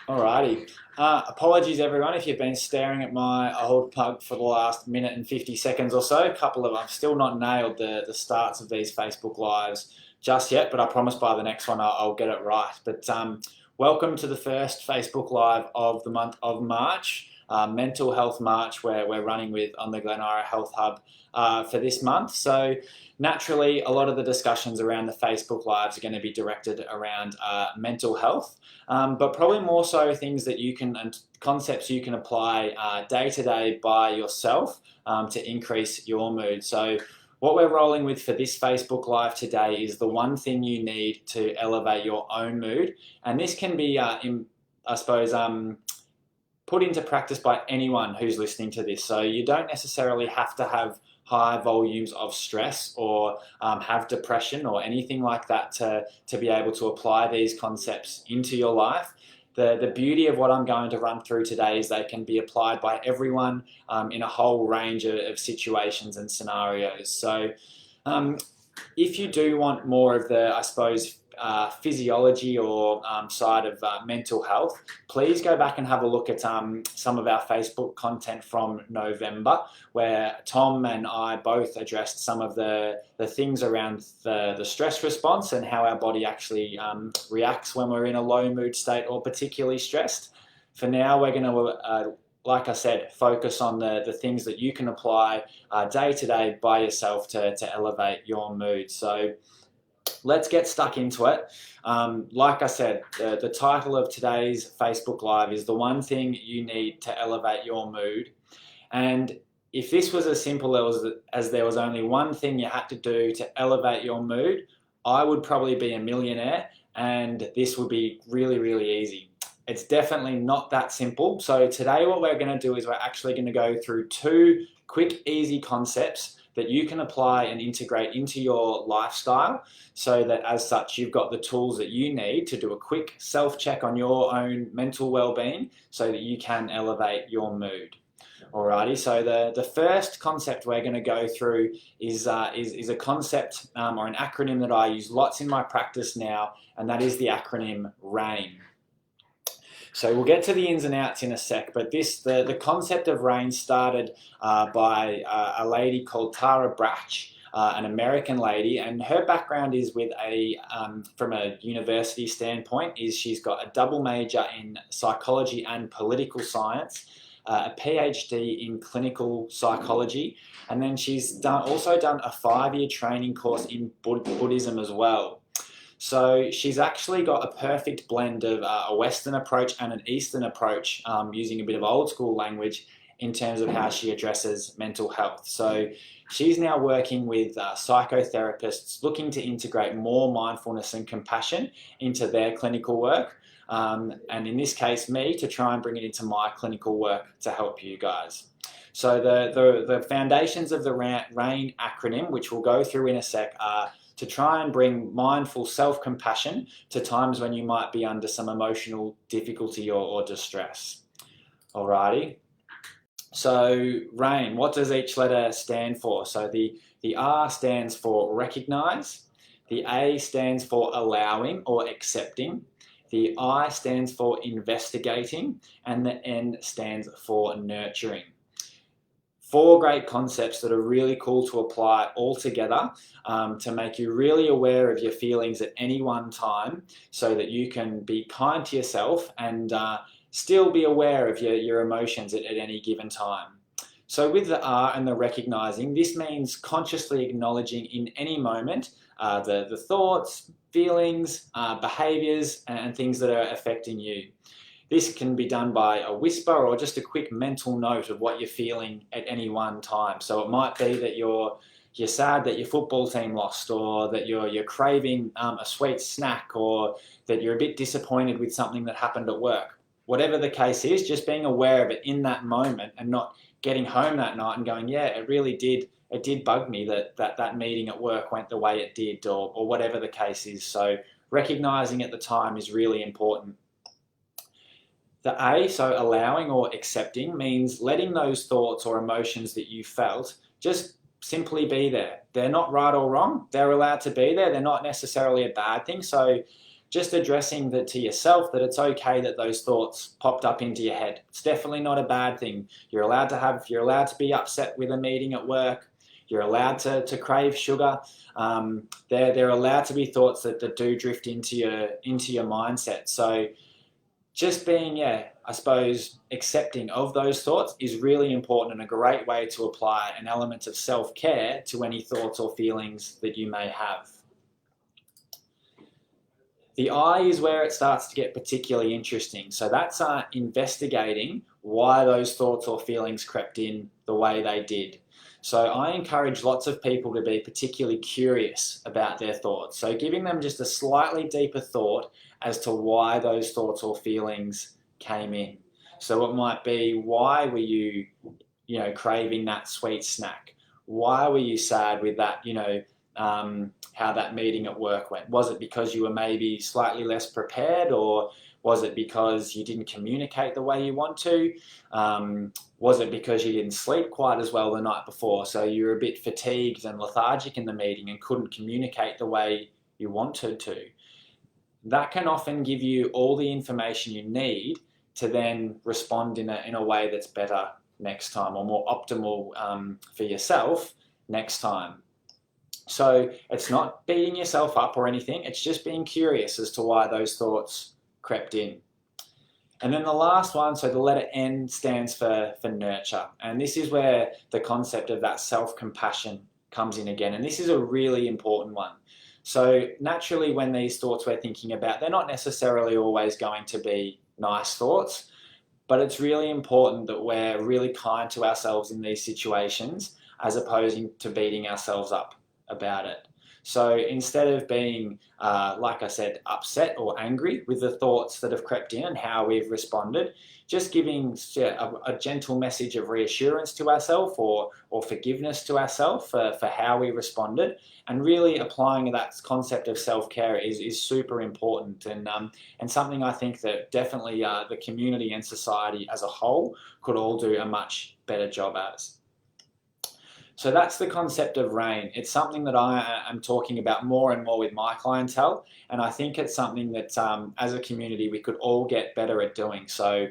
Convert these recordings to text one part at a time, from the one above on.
Alrighty. Apologies, everyone, if you've been staring at my old plug for the last minute and 50 seconds or so. I've still not nailed the starts of these Facebook Lives just yet, but I promise by the next one I'll get it right. But welcome to the first Facebook Live of the month of March, Mental Health March, where we're running with on the Glen Eira Health Hub for this month. So naturally, a lot of the discussions around the Facebook Lives are going to be directed around mental health. But probably more so things that you can and concepts you can apply day to day by yourself to increase your mood. So what we're rolling with for this Facebook Live today is the one thing you need to elevate your own mood. And this can be, put into practice by anyone who's listening to this. So you don't necessarily have to have high volumes of stress or have depression or anything like that to be able to apply these concepts into your life. The beauty of what I'm going to run through today is they can be applied by everyone in a whole range of situations and scenarios. So if you do want more of the, physiology or side of mental health, please go back and have a look at some of our Facebook content from November, where Tom and I both addressed some of the things around the stress response and how our body actually reacts when we're in a low mood state or particularly stressed. For now, we're going to like I said, focus on the things that you can apply day to day by yourself to elevate your mood. So let's get stuck into it. Like I said, the title of today's Facebook Live is the one thing you need to elevate your mood. And if this was as simple as there was only one thing you had to do to elevate your mood, I would probably be a millionaire and this would be really, really easy. It's definitely not that simple. So today what we're going to do is we're actually going to go through two quick, easy concepts that you can apply and integrate into your lifestyle so that as such you've got the tools that you need to do a quick self-check on your own mental well-being so that you can elevate your mood. Alrighty, so the first concept we're going to go through is a concept or an acronym that I use lots in my practice now, and that is the acronym RAIN. So we'll get to the ins and outs in a sec, but the concept of RAIN started by a lady called Tara Brach, an American lady, and her background is with from a university standpoint, is she's got a double major in psychology and political science, a PhD in clinical psychology, and then she's also done a 5-year training course in Buddhism as well. So she's actually got a perfect blend of a Western approach and an Eastern approach, using a bit of old school language in terms of how she addresses mental health. So she's now working with psychotherapists looking to integrate more mindfulness and compassion into their clinical work. And in this case, me, to try and bring it into my clinical work to help you guys. So the foundations of the RAIN acronym, which we'll go through in a sec, are to try and bring mindful self-compassion to times when you might be under some emotional difficulty or distress. Alrighty. So RAIN, what does each letter stand for? So the R stands for recognize, the A stands for allowing or accepting, the I stands for investigating, and the N stands for nurturing. 4 great concepts that are really cool to apply all together to make you really aware of your feelings at any one time so that you can be kind to yourself and still be aware of your emotions at any given time. So with the R and the recognizing, this means consciously acknowledging in any moment the thoughts, feelings, behaviors, and things that are affecting you. This can be done by a whisper or just a quick mental note of what you're feeling at any one time. So it might be that you're sad that your football team lost, or that you're craving a sweet snack, or that you're a bit disappointed with something that happened at work. Whatever the case is, just being aware of it in that moment and not getting home that night and going, yeah, it did bug me that meeting at work went the way it did, or whatever the case is. So recognizing at the time is really important. The A, so allowing or accepting, means letting those thoughts or emotions that you felt just simply be there. They're not right or wrong. They're allowed to be there. They're not necessarily a bad thing. So just addressing that to yourself, that it's okay that those thoughts popped up into your head. It's definitely not a bad thing. You're allowed to be upset with a meeting at work. You're allowed to crave sugar. They're allowed to be thoughts that do drift into your mindset. So just being, I suppose, accepting of those thoughts is really important and a great way to apply an element of self-care to any thoughts or feelings that you may have. The I is where it starts to get particularly interesting. So that's investigating why those thoughts or feelings crept in the way they did. So I encourage lots of people to be particularly curious about their thoughts. So giving them just a slightly deeper thought as to why those thoughts or feelings came in. So it might be, why were you craving that sweet snack? Why were you sad with that, how that meeting at work went? Was it because you were maybe slightly less prepared, or was it because you didn't communicate the way you want to? Was it because you didn't sleep quite as well the night before, so you were a bit fatigued and lethargic in the meeting and couldn't communicate the way you wanted to? That can often give you all the information you need to then respond in a way that's better next time, or more optimal for yourself next time. So it's not beating yourself up or anything, it's just being curious as to why those thoughts crept in. And then the last one, so the letter N stands for nurture. And this is where the concept of that self-compassion comes in again. And this is a really important one. So naturally, when these thoughts we're thinking about, they're not necessarily always going to be nice thoughts, but it's really important that we're really kind to ourselves in these situations, as opposed to beating ourselves up about it. So instead of being, like I said, upset or angry with the thoughts that have crept in and how we've responded, just giving a gentle message of reassurance to ourselves or forgiveness to ourselves for how we responded, and really applying that concept of self-care is super important, and something I think that definitely the community and society as a whole could all do a much better job as. So that's the concept of RAIN. It's something that I am talking about more and more with my clientele, and I think it's something that as a community we could all get better at doing. So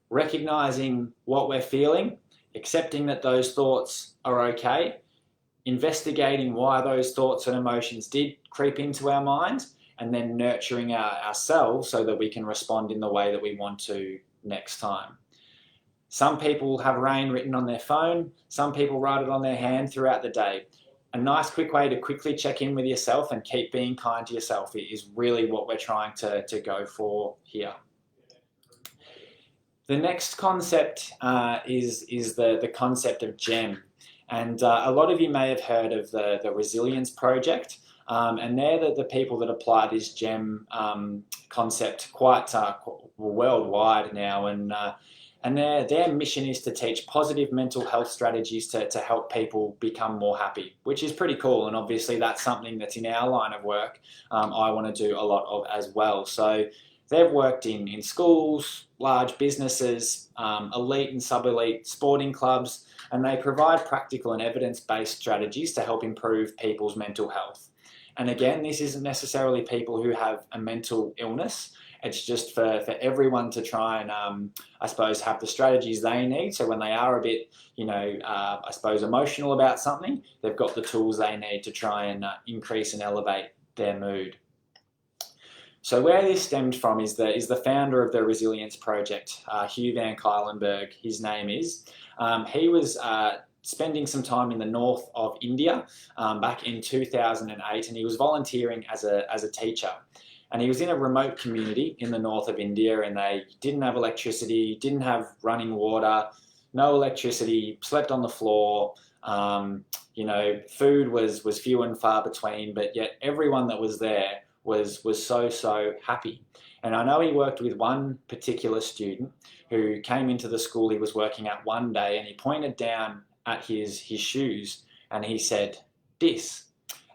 recognizing what we're feeling, accepting that those thoughts are okay, investigating why those thoughts and emotions did creep into our minds, and then nurturing ourselves so that we can respond in the way that we want to next time. Some people have RAIN written on their phone, some people write it on their hand throughout the day. A nice quick way to quickly check in with yourself and keep being kind to yourself is really what we're trying to go for here. The next concept is the concept of GEM. And a lot of you may have heard of the Resilience Project. And they're the people that apply this GEM concept quite worldwide now. And their mission is to teach positive mental health strategies to help people become more happy, which is pretty cool. And obviously that's something that's in our line of work I want to do a lot of as well. So they've worked in schools, large businesses, elite and sub-elite sporting clubs, and they provide practical and evidence-based strategies to help improve people's mental health. And again, this isn't necessarily people who have a mental illness. It's just for everyone to try and, I suppose, have the strategies they need. So when they are a bit, I suppose, emotional about something, they've got the tools they need to try and increase and elevate their mood. So where this stemmed from is the founder of the Resilience Project, Hugh Van Cuylenburg, his name is. He was spending some time in the north of India back in 2008, and he was volunteering as a teacher. And he was in a remote community in the north of India, and they didn't have electricity, didn't have running water, no electricity, slept on the floor. Food was few and far between, but yet everyone that was there was so happy. And I know he worked with one particular student who came into the school he was working at one day, and he pointed down at his shoes and he said, "This."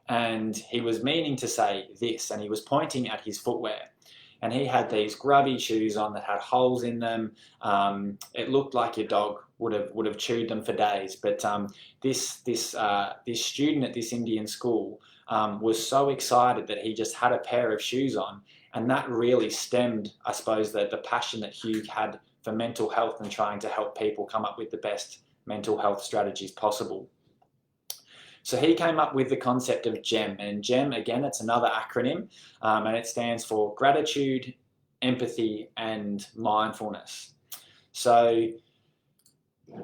and he was meaning to say this, and he was pointing at his footwear. And he had these grubby shoes on that had holes in them. It looked like your dog would have chewed them for days. But this student at this Indian school was so excited that he just had a pair of shoes on, and that really stemmed, I suppose, the passion that Hugh had for mental health and trying to help people come up with the best mental health strategies possible. So he came up with the concept of GEM, and GEM, again, it's another acronym, and it stands for gratitude, empathy, and mindfulness. So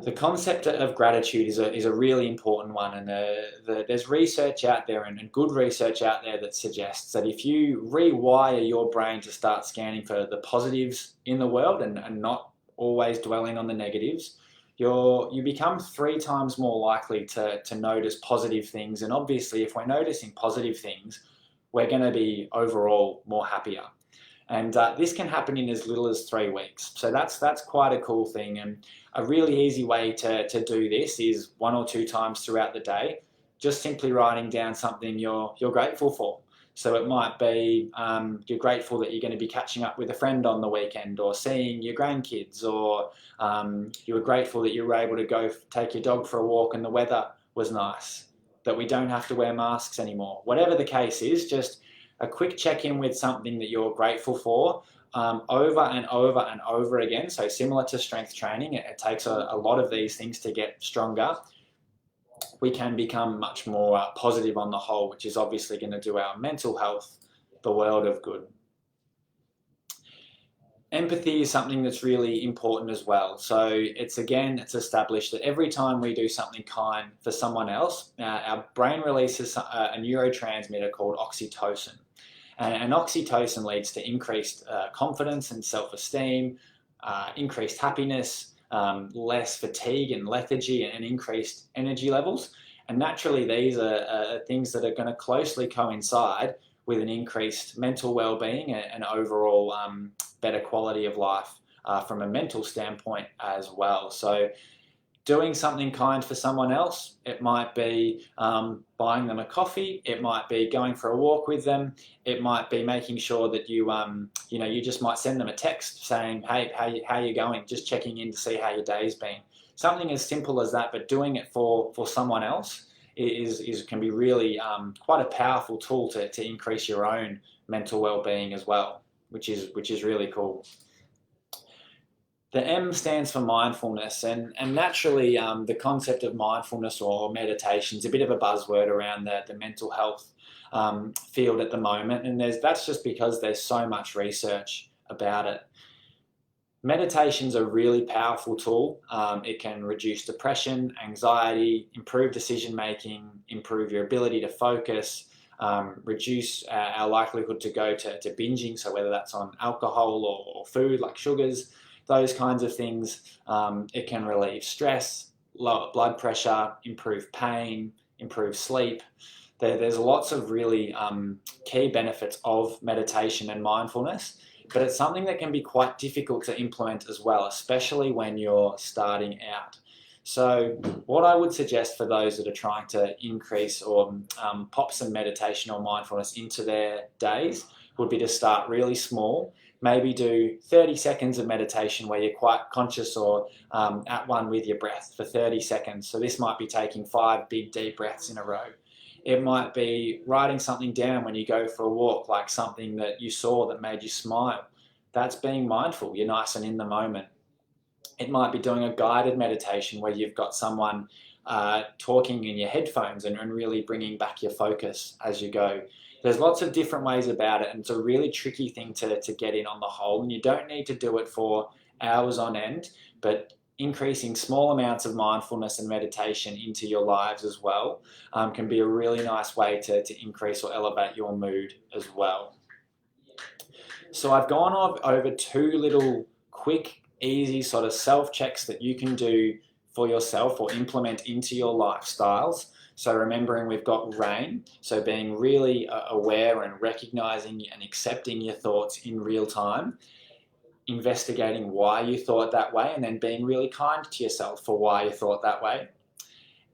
the concept of gratitude is a really important one, and there's research out there and good research out there that suggests that if you rewire your brain to start scanning for the positives in the world and not always dwelling on the negatives, you become 3 times more likely to notice positive things. And obviously, if we're noticing positive things, we're going to be overall more happier. And this can happen in as little as 3 weeks. So that's quite a cool thing. And a really easy way to do this is 1 or 2 times throughout the day, just simply writing down something you're grateful for. So it might be you're grateful that you're going to be catching up with a friend on the weekend, or seeing your grandkids, or you were grateful that you were able to go take your dog for a walk and the weather was nice, that we don't have to wear masks anymore. Whatever the case is, just a quick check-in with something that you're grateful for over and over and over again. So similar to strength training, it takes a lot of these things to get stronger. We can become much more positive on the whole, which is obviously going to do our mental health the world of good. Empathy is something that's really important as well. So it's established that every time we do something kind for someone else, our brain releases a neurotransmitter called oxytocin. And oxytocin leads to increased confidence and self-esteem, increased happiness, less fatigue and lethargy, and increased energy levels. And naturally, these are things that are going to closely coincide with an increased mental well-being and overall better quality of life from a mental standpoint as well. So doing something kind for someone else, it might be buying them a coffee, it might be going for a walk with them, it might be making sure that you just might send them a text saying, hey, how you going? Just checking in to see how your day's been. Something as simple as that, but doing it for someone else can be really quite a powerful tool to increase your own mental well-being as well, which is really cool. The M stands for mindfulness, and naturally the concept of mindfulness or meditation is a bit of a buzzword around the mental health field at the moment, and that's just because there's so much research about it. Meditation's a really powerful tool. It can reduce depression, anxiety, improve decision making, improve your ability to focus, reduce our likelihood to go to binging, so whether that's on alcohol or food like sugars, those kinds of things. It can relieve stress, lower blood pressure, improve pain, improve sleep. There's lots of really key benefits of meditation and mindfulness, but it's something that can be quite difficult to implement as well, especially when you're starting out. So what I would suggest for those that are trying to increase or pop some meditation or mindfulness into their days would be to start really small. Maybe do 30 seconds of meditation where you're quite conscious or at one with your breath for 30 seconds. So this might be taking 5 big deep breaths in a row. It might be writing something down when you go for a walk, like something that you saw that made you smile. That's being mindful. You're nice and in the moment. It might be doing a guided meditation where you've got someone talking in your headphones and really bringing back your focus as you go. There's lots of different ways about it, and it's a really tricky thing to get in on the whole, and you don't need to do it for hours on end, but increasing small amounts of mindfulness and meditation into your lives as well can be a really nice way to increase or elevate your mood as well. So I've gone over 2 little quick, easy sort of self-checks that you can do for yourself or implement into your lifestyles. So remembering we've got RAIN, so being really aware and recognizing and accepting your thoughts in real time, investigating why you thought that way, and then being really kind to yourself for why you thought that way.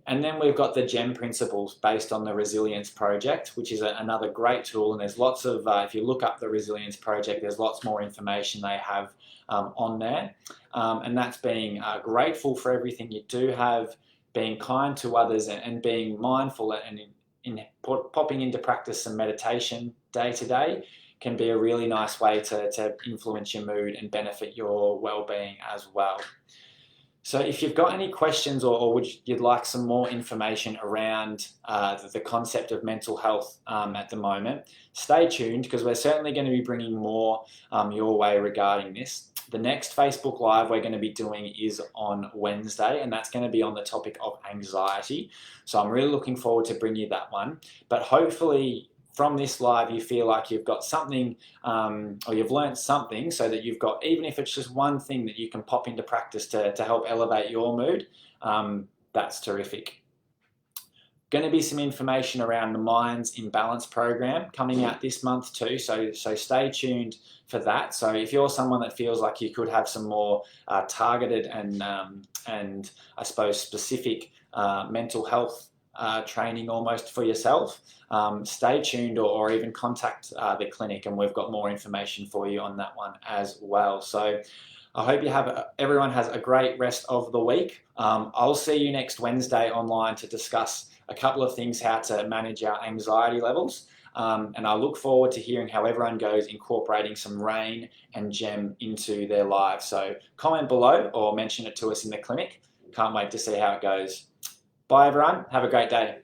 And then we've got the GEM principles based on the Resilience Project, which is another great tool. And there's lots of, if you look up the Resilience Project, there's lots more information they have on there. And that's being grateful for everything you do have, being kind to others, and being mindful, and in popping into practice some meditation day to day can be a really nice way to influence your mood and benefit your well-being as well. So if you've got any questions, or you'd like some more information around the concept of mental health at the moment, stay tuned, because we're certainly going to be bringing more your way regarding this. The next Facebook Live we're going to be doing is on Wednesday, and that's going to be on the topic of anxiety. So I'm really looking forward to bringing you that one. But hopefully from this live you feel like you've got something, or you've learned something, so that you've got, even if it's just one thing that you can pop into practice to help elevate your mood. That's terrific. Going to be some information around the Minds in Balance program coming out this month too, so stay tuned for that. So if you're someone that feels like you could have some more targeted and I suppose specific mental health training almost for yourself, stay tuned, or even contact the clinic, and we've got more information for you on that one as well. So I hope everyone has a great rest of the week. I'll see you next Wednesday online to discuss a couple of things, how to manage our anxiety levels. And I look forward to hearing how everyone goes incorporating some RAIN and GEM into their lives. So comment below or mention it to us in the clinic. Can't wait to see how it goes. Bye everyone, have a great day.